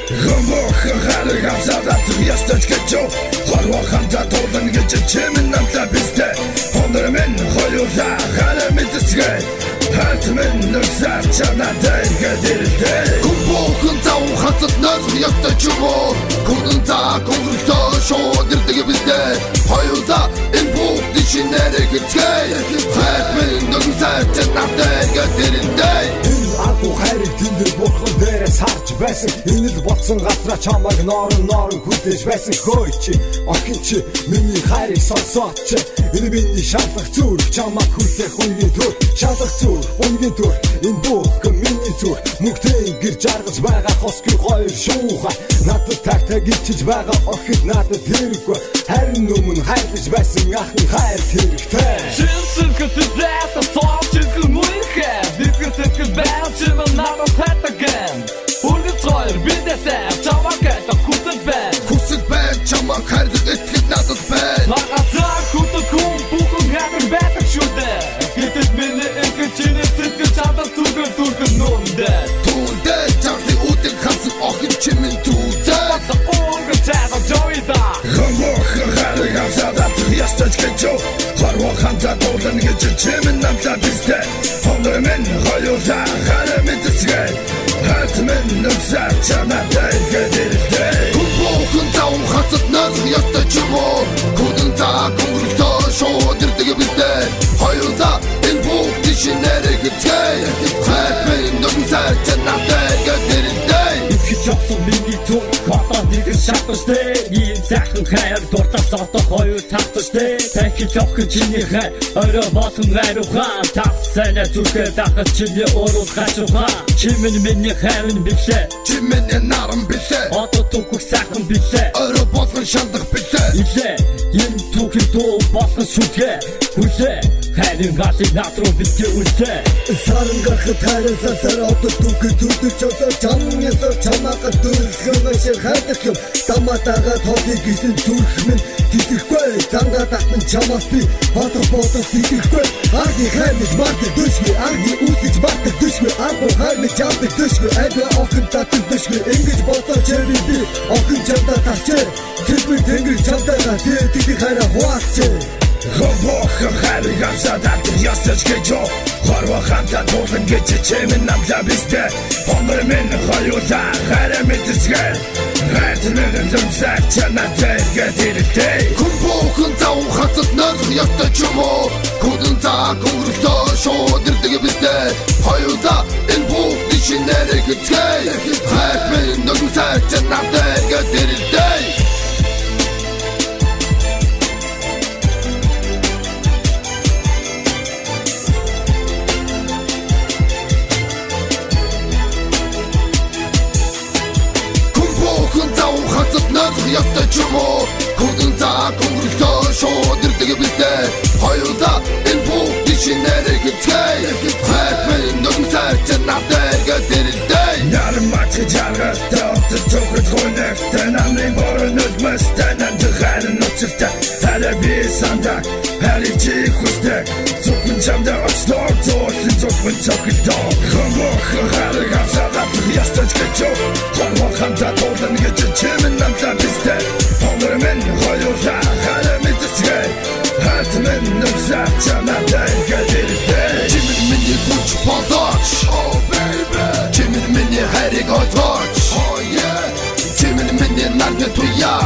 Harry Hamzada Yastachkacho Harwa Hamza Tordan Gece Çemin Namta Bizde Onlarımın Hoyurda Haramit Isgay Hartımın Nırsar Çana Dayga Dirilde Kumbo Kunta Uhatsat Nazgı Yasta Çumo Kunta Kongrukta Şo Dirdigi Bizde Hoyurda İnbuk Dişinleri Gıtkay Hartımın Nırsar Çana Dayga Dirilde Aku хайрыг тэндөр бурхан дээрээс харж байсан. Энэд болсон газраа чамайг норон хүлээж байсан хөөч. Охин чи миний хайрыг сонсоод чи энэ миний шалах зүрх чамайг хүлээх үнгийн төр. Шалах зүрх үнгийн төр. Энэ бүх миний зүрх мөнхтэн гэр жаргаж байгаа хосгүй хоёр шууха. Надад тагтаг ичиж байгаа охид надад хэрэггүй. Харин өмнө хайрлаж байсан ахын хайр хэрэгтэй. Шинсэн хөтөлбөрт цаавч гүмүнхэ. Бидгэрсэтгэл Чим намайг хатаган Үргэлж хоёр бидээсээ чамайг хатаг хүсэл байна. Хүсэл байна чамайг хайрлах итгэл надад байна. Магасаа хүсэл хүн бүхэн хатаг байдаг шүү дээ. Гэтэл миний их чиний сэтгэл чадах түргэн нүндэ. Түндэ чамны үдик хасан охин чимэн түндэ. Үргэлж чагаа жойда. Harry Hamzada Yastachkacho Harwa Hamza Tordan Gece Çemin Namta Bizde Onlarımın Hoyurda Haramit Isgay Hartımın Nırsar Çana Dayga Dirilde Kumbo Kunta Uhatsat Nazgı Yasta Çumo Kunta Kongrukta Şo Dirdigi Bizde Hoyurda İnbuk Dişinleri Gıtkay Hartımın Nırsar Çana Dayga Dirilde Итгэж явсан миний түр хотоо нэгэн шатштэй ийм сайхан хайр дуртас одоо хоёр тавчтай дахиж явах чиний хайр орой болон хайруухан тасна зүрхээ дахиж чиний уруу хашуухан чимэн миний хайр нь билээ Чимэн наран билээ одоо түгх сайхан билээ орой болон шандах билээ илээ энэ түүхийн дуу болон шүтгээ хүлээ хайрын галыг надруу битгий үлдээ Саран гарахад хайрансаа сараад түгэ түдэж чосоо чамнасаа чамаага дөрхөн ашиг хайдах юм таматаага тогийг гисэн зүрх минь гисэхгүй зангаа татсан чамаас би бодож сэтгэхгүй арги хайрнаж мардаг дэшгүй арги үсэж мардаг дэшгүй арга хайрнаж чаддаг дэшгүй айдаа охин татсан дэшгүй ингэж бодож чэвэн би охин чамдаа тасчээ тэтгэл тэнгэр чамдаа тэтгэх хайраа хуваачээ Harry Hamzada Yastachkacho Harwa Hamza Tordan Gece Çemin Namta Bizde Onlarımın Hoyurda Haramit Isgay Hartımın Nırsar Çana Dayga Dirilde Kumbo Kunta Uhatsat Nazgı Yasta Çumo Kunta Kongrukta Şo Dirdigi Bizde Hoyurda İnbuk Dişinleri Gıtkay Hartımın Nırsar Çana Dayga Dirilde Kunta Uhatsat Nazgı Yasta Çumo Kunta Kongrukta Şo Dirdigi Bizde Hoyurda İnbuk Dişinleri Gıtkay Hartımın Nırsar Çana Dayga Dirilde Yarım maçı jargı Dağıtı çoğut koynaktan Anlayın borun özmüşten Andı hayrın uçurta Hala bir sandak Her iki kustek Sokun camda açlar Doğuşun sokun çokildan Harry Hamzada Yastachkacho Harwa Hamza Tordan Gece Çemin Namta Bizde Onlarımın Hoyurda Haramit Isgay Hartımın Nırsar Çana Dayga Dirilde Çimin mini kuç pantaç Oh baby Çimin mini herik hoytaç Oh yeah Çimin mini narne tuya